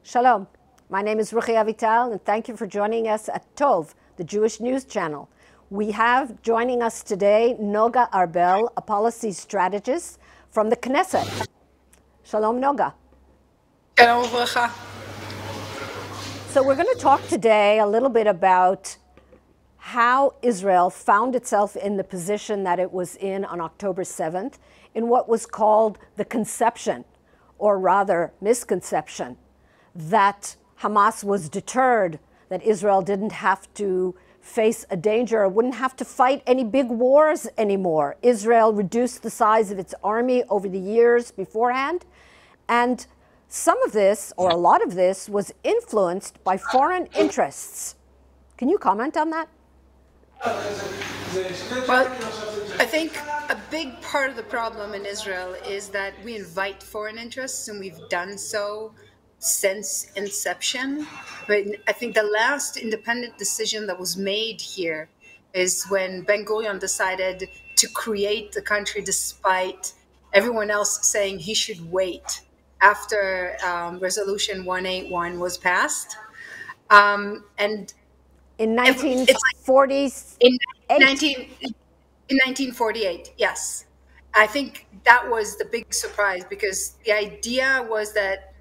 Shalom. My name is Ruchi Avital, and thank you for joining us at Tov, the Jewish news channel. We have joining us today Noga Arbel, a policy strategist from the Knesset. Shalom, Noga. Shalom uvracha. So we're going to talk today a little bit about how Israel found itself in the position that it was in on October 7th, in what was called the conception, or rather misconception, that Hamas was deterred, that Israel didn't have to face a danger or wouldn't have to fight any big wars anymore. Israel reduced the size of its army over the years beforehand, and some of this, or a lot of this, was influenced by foreign interests. Can you comment on that? Well, I think a big part of the problem in Israel is that we invite foreign interests, and we've done so since inception. But I think the last independent decision that was made here is when Ben-Gurion decided to create the country despite everyone else saying he should wait after Resolution 181 was passed. And in 1948, yes. I think that was the big surprise, because the idea was that,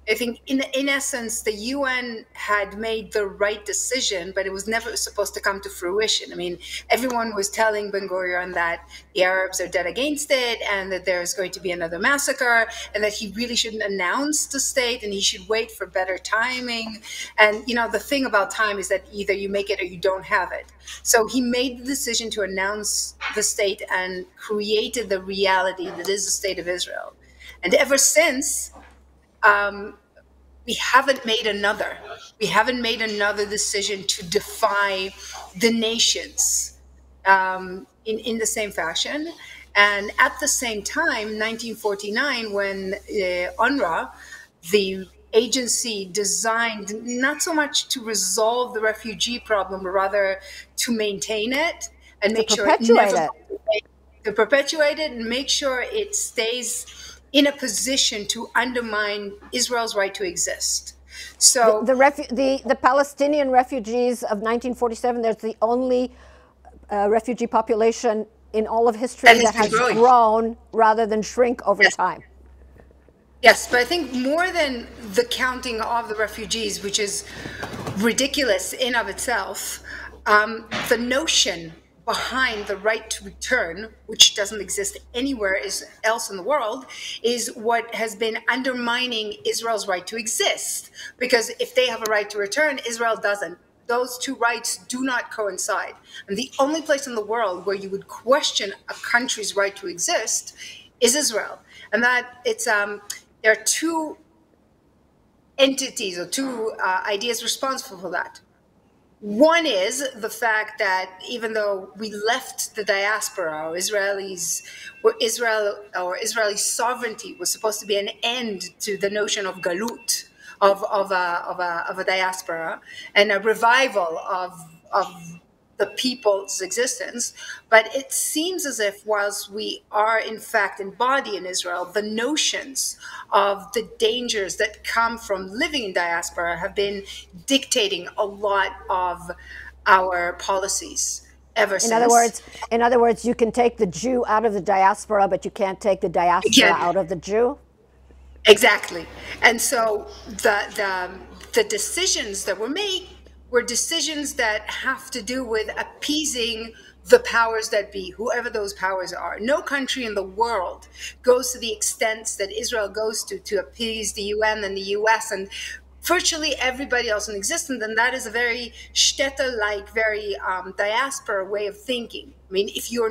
I think in essence, the UN had made the right decision, but it was never supposed to come to fruition. I mean, everyone was telling Ben-Gurion that the Arabs are dead against it, and that there's going to be another massacre, and that he really shouldn't announce the state, and he should wait for better timing. And, you know, the thing about time is that either you make it or you don't have it. So he made the decision to announce the state and created the reality that is the state of Israel. And ever since, we haven't made another. We haven't made another decision to defy the nations in the same fashion. And at the same time, 1949, when UNRWA, the agency designed not so much to resolve the refugee problem, but rather to maintain it and make sure it never to perpetuate it and make sure it stays in a position to undermine Israel's right to exist. So the Palestinian refugees of 1947, there's the only refugee population in all of history that has grown rather than shrink over time. Yes, but I think more than the counting of the refugees, which is ridiculous in of itself, the notion behind the right to return, which doesn't exist anywhere else in the world, is what has been undermining Israel's right to exist. Because if they have a right to return, Israel doesn't. Those two rights do not coincide. And the only place in the world where you would question a country's right to exist is Israel. And that it's there are two entities or two ideas responsible for that. One is the fact that even though we left the diaspora, or Israeli sovereignty was supposed to be an end to the notion of galut, of a diaspora, and a revival of the people's existence, but it seems as if whilst we are in fact embodied in Israel, the notions of the dangers that come from living in diaspora have been dictating a lot of our policies ever since. In other words, you can take the Jew out of the diaspora, but you can't take the diaspora out of the Jew? Exactly. And so the decisions that were made were decisions that have to do with appeasing the powers that be, whoever those powers are. No country in the world goes to the extent that Israel goes to appease the UN and the US and virtually everybody else in existence. And that is a very shtetl-like, very diaspora way of thinking. I mean, if you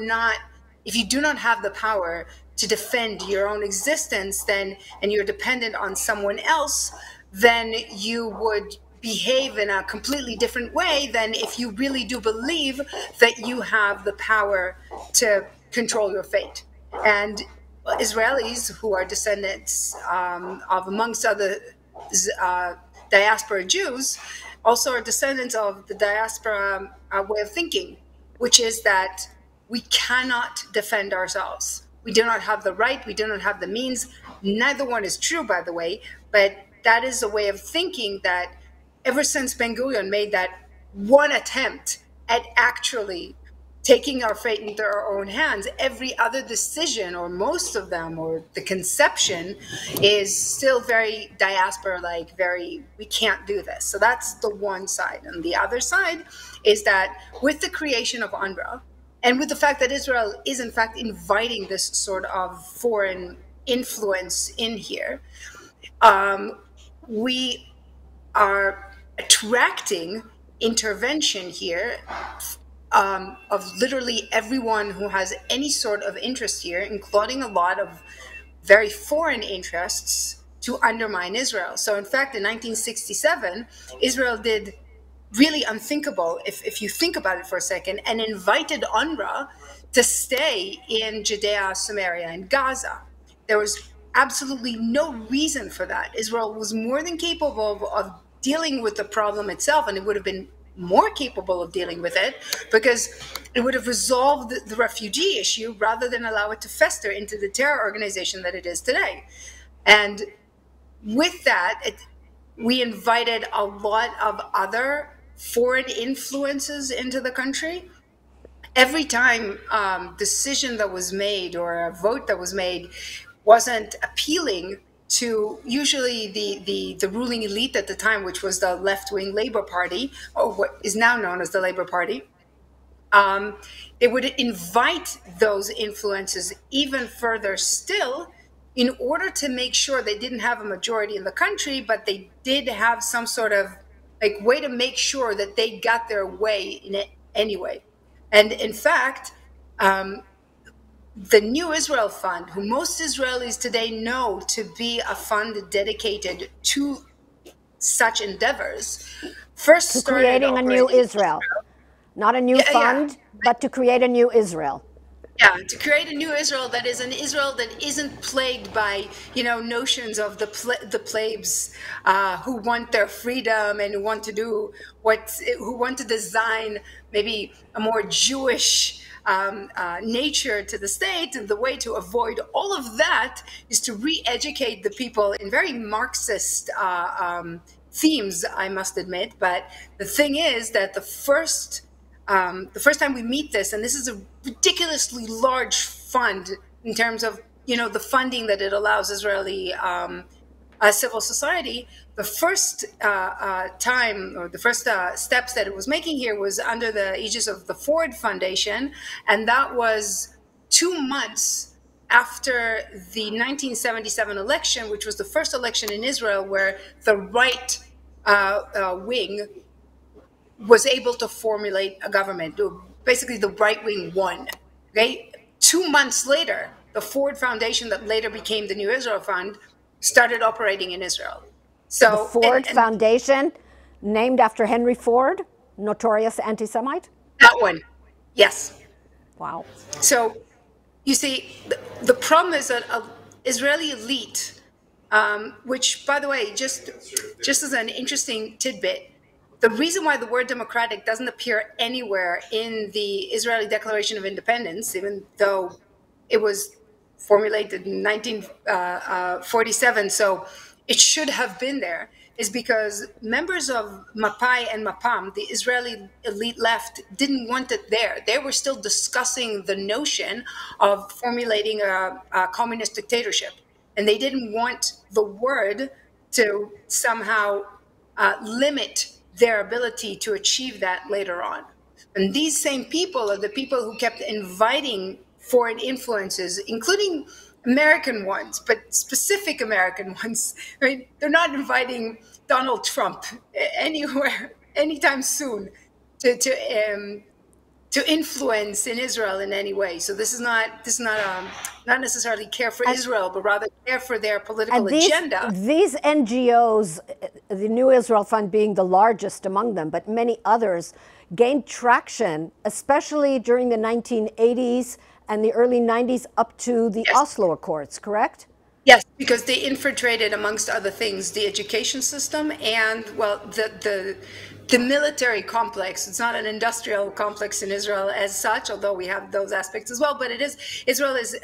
do not have the power to defend your own existence, and you're dependent on someone else, then you would behave in a completely different way than if you really do believe that you have the power to control your fate. And Israelis, who are descendants of, amongst other diaspora Jews, also are descendants of the diaspora way of thinking, which is that we cannot defend ourselves. We do not have the right, we do not have the means. Neither one is true, by the way, but that is a way of thinking that ever since Ben-Gurion made that one attempt at actually taking our fate into our own hands, every other decision, or most of them, or the conception, is still very diaspora-like, very, we can't do this. So that's the one side. And the other side is that with the creation of UNRWA, and with the fact that Israel is in fact inviting this sort of foreign influence in here, we are attracting intervention here of literally everyone who has any sort of interest here, including a lot of very foreign interests, to undermine Israel. So in fact, in 1967, Israel did really unthinkable, if you think about it for a second, and invited UNRWA to stay in Judea, Samaria, and Gaza. There was absolutely no reason for that. Israel was more than capable of dealing with the problem itself, and it would have been more capable of dealing with it because it would have resolved the refugee issue rather than allow it to fester into the terror organization that it is today. And with that, we invited a lot of other foreign influences into the country. Every time decision that was made or a vote that was made wasn't appealing to usually the ruling elite at the time, which was the left-wing Labour Party, or what is now known as the Labour Party, they would invite those influences even further still in order to make sure they didn't have a majority in the country, but they did have some sort of like way to make sure that they got their way in it anyway. And in fact, the New Israel Fund, who most Israelis today know to be a fund dedicated to such endeavors, first started creating a new Israel. Not a new fund, but to create a new Israel. Yeah, to create a new Israel that is an Israel that isn't plagued by, notions of the plebs who want their freedom and who want to design maybe a more Jewish nature to the state. And the way to avoid all of that is to re-educate the people in very Marxist themes, I must admit. But the thing is that the first time we meet this, and this is a ridiculously large fund in terms of, the funding that it allows Israeli civil society, the first time, or the first steps that it was making here was under the aegis of the Ford Foundation, and that was 2 months after the 1977 election, which was the first election in Israel where the right wing was able to formulate a government. Basically, the right wing won. Okay, 2 months later, the Ford Foundation, that later became the New Israel Fund, started operating in Israel. So the Ford Foundation, named after Henry Ford, notorious anti-Semite? That one, yes. Wow. So you see, the problem is that Israeli elite, which, by the way, just as an interesting tidbit, the reason why the word democratic doesn't appear anywhere in the Israeli Declaration of Independence, even though it was formulated in 1947, so it should have been there, is because members of Mapai and Mapam, the Israeli elite left, didn't want it there. They were still discussing the notion of formulating a communist dictatorship. And they didn't want the word to somehow limit their ability to achieve that later on. And these same people are the people who kept inviting foreign influences, including American ones, but specific American ones. I mean, they're not inviting Donald Trump anywhere, anytime soon, to influence in Israel in any way. So this is not necessarily care for Israel, but rather care for their political agenda. These NGOs, the New Israel Fund being the largest among them, but many others, gained traction, especially during the 1980s and the early 90s up to the Oslo Accords, correct? Yes, because they infiltrated, amongst other things, the education system and, well, the military complex. It's not an industrial complex in Israel as such, although we have those aspects as well, but it is, Israel is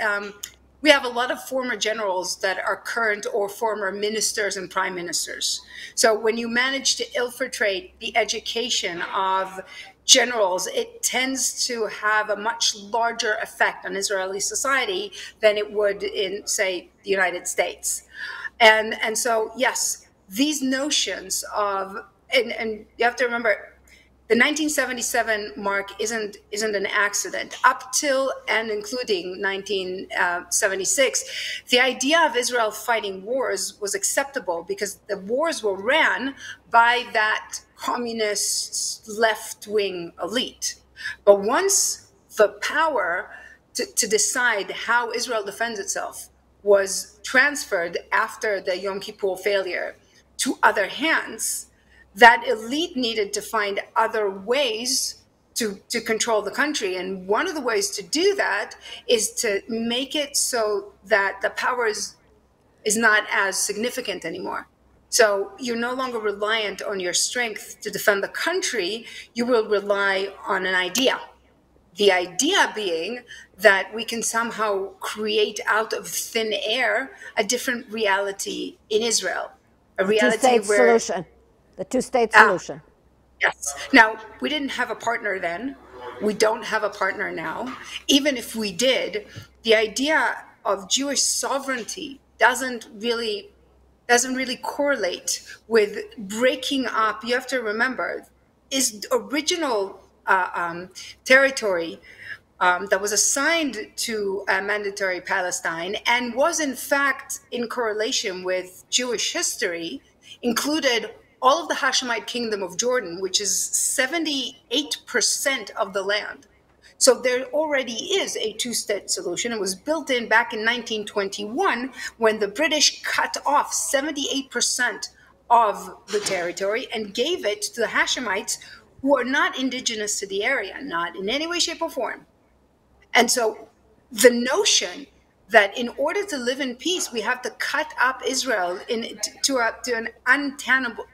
we have a lot of former generals that are current or former ministers and prime ministers. So when you manage to infiltrate the education of generals, it tends to have a much larger effect on Israeli society than it would in, say, the United States. And so, yes, these notions of, and you have to remember, the 1977 mark isn't an accident. Up till and including 1976, the idea of Israel fighting wars was acceptable because the wars were ran by that communist left-wing elite. But once the power to decide how Israel defends itself was transferred after the Yom Kippur failure to other hands, that elite needed to find other ways to control the country. And one of the ways to do that is to make it so that the power is not as significant anymore. So you're no longer reliant on your strength to defend the country, you will rely on an idea. The idea being that we can somehow create out of thin air a different reality in Israel. A reality where... solution. The two-state solution. Yes. Now, we didn't have a partner then. We don't have a partner now. Even if we did, the idea of Jewish sovereignty doesn't really correlate with breaking up. You have to remember, is original territory that was assigned to mandatory Palestine and was in fact in correlation with Jewish history, included all of the Hashemite kingdom of Jordan, which is 78% of the land. So there already is a two-state solution. It was built in back in 1921 when the British cut off 78% of the territory and gave it to the Hashemites, who are not indigenous to the area, not in any way, shape, or form. And so the notion that in order to live in peace, we have to cut up Israel to an untenable,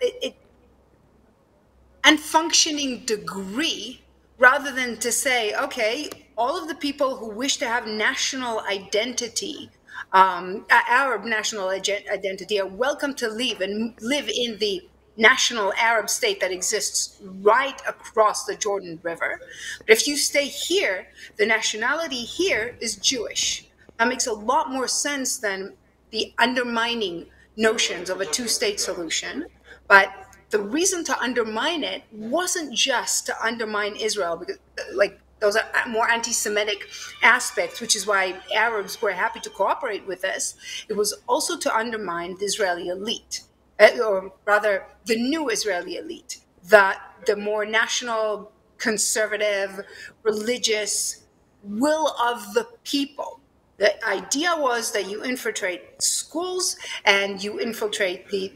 unfunctioning degree, rather than to say, okay, all of the people who wish to have national identity, Arab national identity, are welcome to leave and live in the national Arab state that exists right across the Jordan River. But if you stay here, the nationality here is Jewish. That makes a lot more sense than the undermining notions of a two-state solution. But the reason to undermine it wasn't just to undermine Israel, because like those are more anti-Semitic aspects, which is why Arabs were happy to cooperate with us. It was also to undermine the Israeli elite, or rather the new Israeli elite, the more national, conservative, religious will of the people. The idea was that you infiltrate schools and you infiltrate the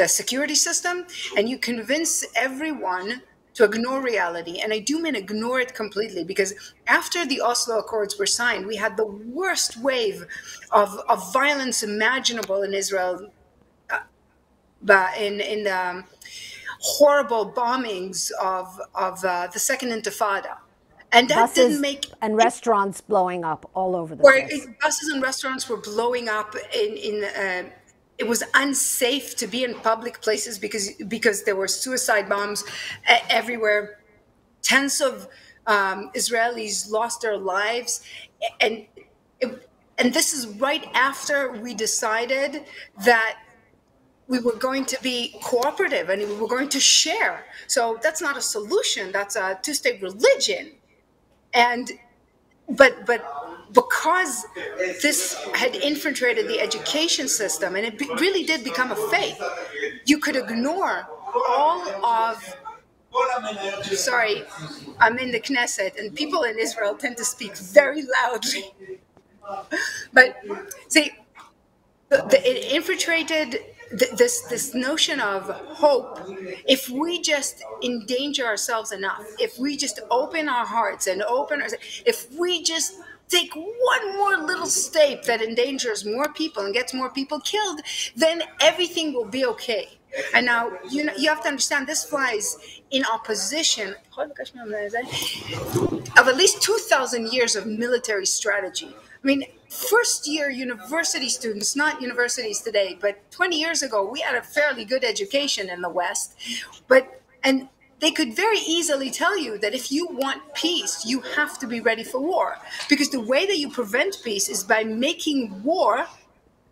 security system, and you convince everyone to ignore reality. And I do mean ignore it completely, because after the Oslo Accords were signed, we had the worst wave of violence imaginable in Israel, in the horrible bombings of the Second Intifada. And that buses didn't make... and restaurants blowing up all over the place. Buses and restaurants were blowing up. It was unsafe to be in public places because there were suicide bombs everywhere. Tens of Israelis lost their lives. And this is right after we decided that we were going to be cooperative and we were going to share. So that's not a solution. That's a two-state religion. But because this had infiltrated the education system, and it really did become a faith, you could ignore all of... Sorry, I'm in the Knesset, and people in Israel tend to speak very loudly. But see, it infiltrated this notion of hope. If we just endanger ourselves enough, if we just open our hearts and if we just take one more little step that endangers more people and gets more people killed, then everything will be okay. And now, you have to understand this flies in opposition of at least 2,000 years of military strategy. I mean, first-year university students, not universities today, but 20 years ago, we had a fairly good education in the West. And they could very easily tell you that if you want peace, you have to be ready for war. Because the way that you prevent peace is by making war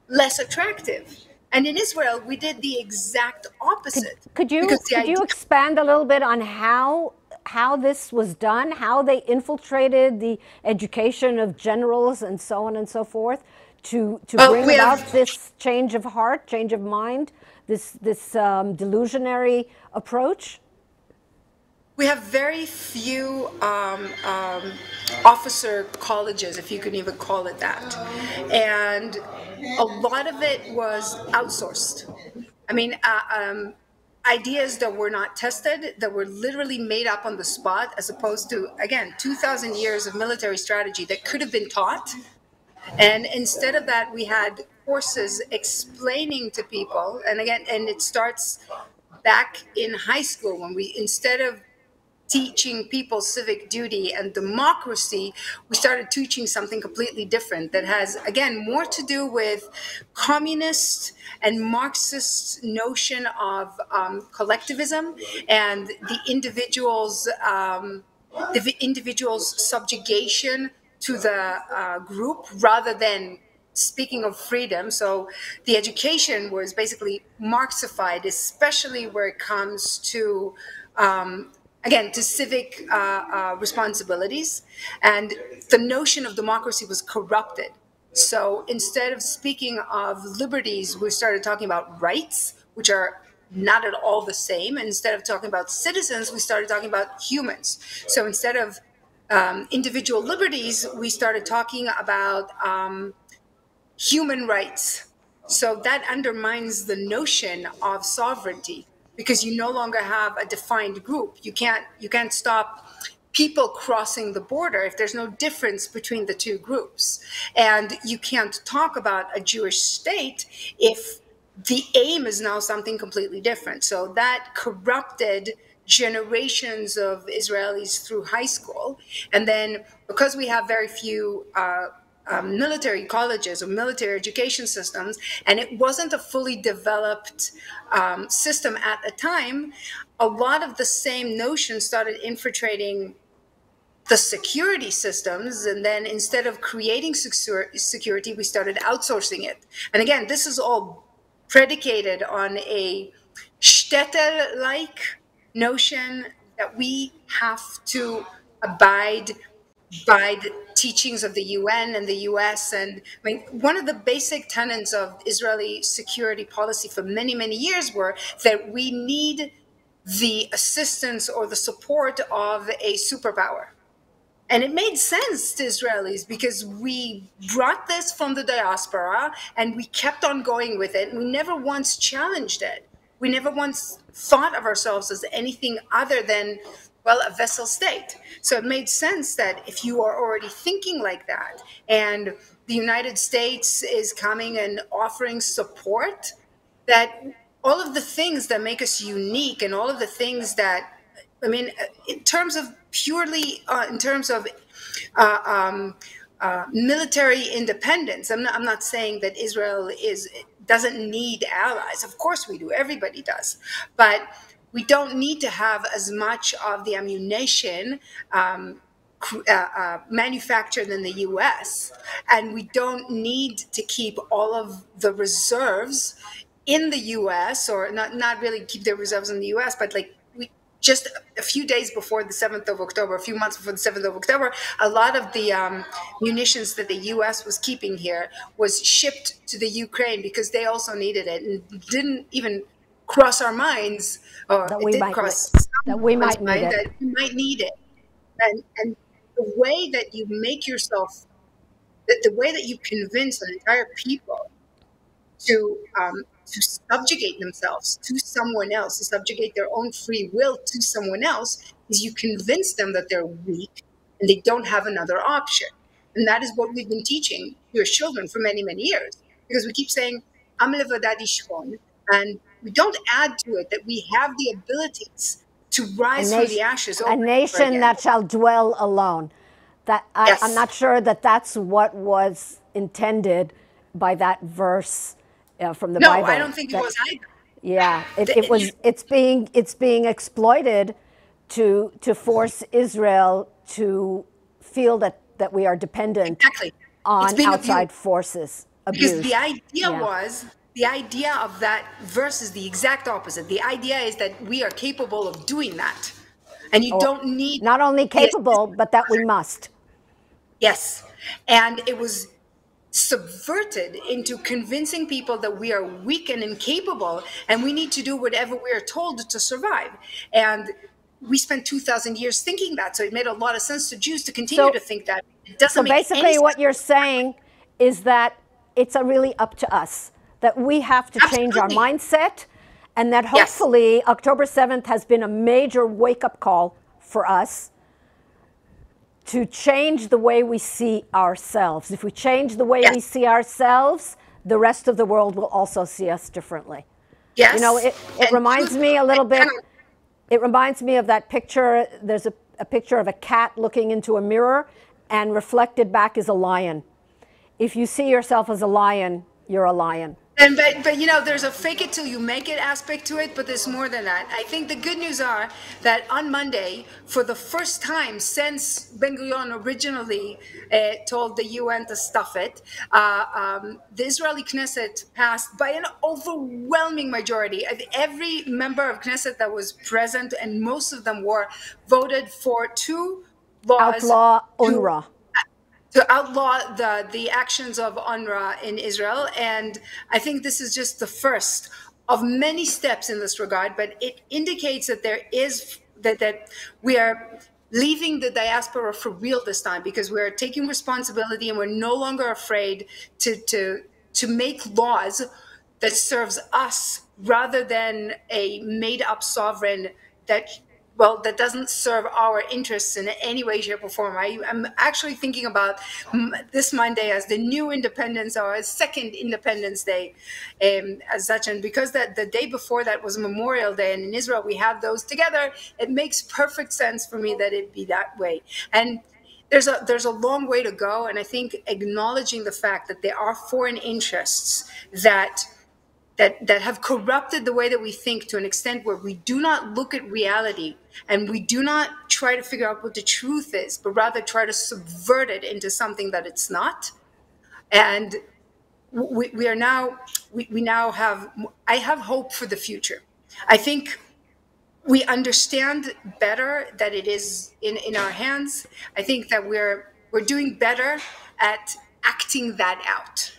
less attractive. And in Israel, we did the exact opposite. Could you expand a little bit on how this was done, how they infiltrated the education of generals and so on and so forth to bring about this change of heart, change of mind, this delusionary approach? We have very few officer colleges, if you could even call it that. And a lot of it was outsourced. I mean, ideas that were not tested, that were literally made up on the spot, as opposed to, again, 2,000 years of military strategy that could have been taught. And instead of that, we had courses explaining to people, and again, and it starts back in high school when we, instead of teaching people civic duty and democracy, we started teaching something completely different that has, again, more to do with communist and Marxist notion of collectivism and the individual's subjugation to the group rather than speaking of freedom. So the education was basically Marxified, especially where it comes to again, to civic responsibilities. And the notion of democracy was corrupted. So instead of speaking of liberties, we started talking about rights, which are not at all the same. And instead of talking about citizens, we started talking about humans. So instead of individual liberties, we started talking about human rights. So that undermines the notion of sovereignty, because you no longer have a defined group. You can't stop people crossing the border if there's no difference between the two groups. And you can't talk about a Jewish state if the aim is now something completely different. So that corrupted generations of Israelis through high school. And then because we have very few military colleges or military education systems, and it wasn't a fully developed system at the time, a lot of the same notions started infiltrating the security systems. And then instead of creating security, we started outsourcing it. And again, this is all predicated on a shtetl-like notion that we have to abide by the teachings of the UN and the US. And I mean, one of the basic tenets of Israeli security policy for many, many years were that we need the assistance or the support of a superpower. And it made sense to Israelis because we brought this from the diaspora and we kept on going with it. We never once challenged it. We never once thought of ourselves as anything other than, well, a vassal state. So it made sense that if you are already thinking like that and the United States is coming and offering support, that all of the things that make us unique and all of the things that, I mean, in terms of purely, in terms of military independence, I'm not saying that Israel doesn't need allies. Of course we do, everybody does. But we don't need to have as much of the ammunition manufactured in the US. And we don't need to keep all of the reserves in the US, or not really keep their reserves in the US, but like just a few days before the 7th of October, a few months before the 7th of October, a lot of the munitions that the US was keeping here was shipped to the Ukraine because they also needed it, and didn't even cross our minds, or that it we did might cross that we might need mind it. that we might need it. And the way that you make yourself, the way that you convince an entire people to subjugate themselves to someone else, to subjugate their own free will to someone else, is you convince them that they're weak and they don't have another option. And that is what we've been teaching your children for many, many years. Because we keep saying, Am levadad yishkon, and we don't add to it that we have the abilities to rise from the ashes. A nation that shall dwell alone. That I'm not sure that that's what was intended by that verse from the Bible. No, I don't think it was either. Yeah, it's being exploited to force Israel to feel that we are dependent on outside forces. Because the idea of that verse is the exact opposite. The idea is that we are capable of doing that. And you don't need... Not only capable, but that we must. Yes. And it was subverted into convincing people that we are weak and incapable, and we need to do whatever we are told to survive. And we spent 2,000 years thinking that, so it made a lot of sense to Jews to continue to think that. It doesn't make any sense. So basically what you're saying is that it's really up to us, that we have to change our mindset, and that hopefully October 7th has been a major wake-up call for us to change the way we see ourselves. If we change the way we see ourselves, the rest of the world will also see us differently. Yes. You know, it reminds me a little bit, it reminds me of that picture. There's a picture of a cat looking into a mirror, and reflected back is a lion. If you see yourself as a lion, you're a lion. But you know, there's a fake it till you make it aspect to it, but there's more than that. I think the good news are that on Monday, for the first time since Ben-Gurion originally told the UN to stuff it, the Israeli Knesset passed by an overwhelming majority. Every member of Knesset that was present, and most of them were, voted for 2 laws. Outlaw UNRWA. To outlaw the actions of UNRWA in Israel. And I think this is just the first of many steps in this regard, but it indicates that there is, that we are leaving the diaspora for real this time, because we're taking responsibility and we're no longer afraid to make laws that serves us rather than a made-up sovereign that doesn't serve our interests in any way, shape, or form. I'm actually thinking about this Monday as the new Independence, or a second Independence Day as such. And because the day before that was Memorial Day, and in Israel we have those together, it makes perfect sense for me that it be that way. And there's a long way to go. And I think acknowledging the fact that there are foreign interests that have corrupted the way that we think to an extent where we do not look at reality and we do not try to figure out what the truth is, but rather try to subvert it into something that it's not. And we now have, I have hope for the future. I think we understand better that it is in our hands. I think that we're doing better at acting that out.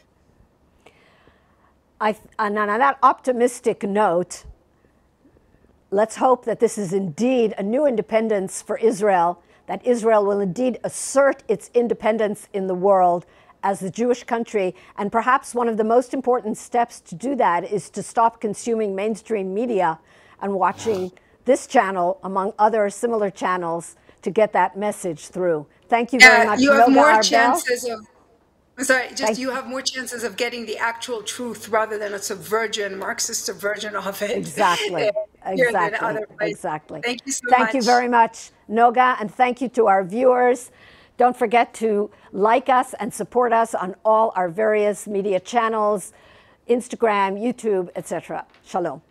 And on that optimistic note, let's hope that this is indeed a new independence for Israel, that Israel will indeed assert its independence in the world as the Jewish country. And perhaps one of the most important steps to do that is to stop consuming mainstream media and watching this channel, among other similar channels, to get that message through. Thank you very much. You have more chances of... Sorry, you have more chances of getting the actual truth rather than a Marxist subversion of it. Exactly. Exactly. Thank you so much. Thank you very much, Noga, and thank you to our viewers. Don't forget to like us and support us on all our various media channels, Instagram, YouTube, etc. Shalom.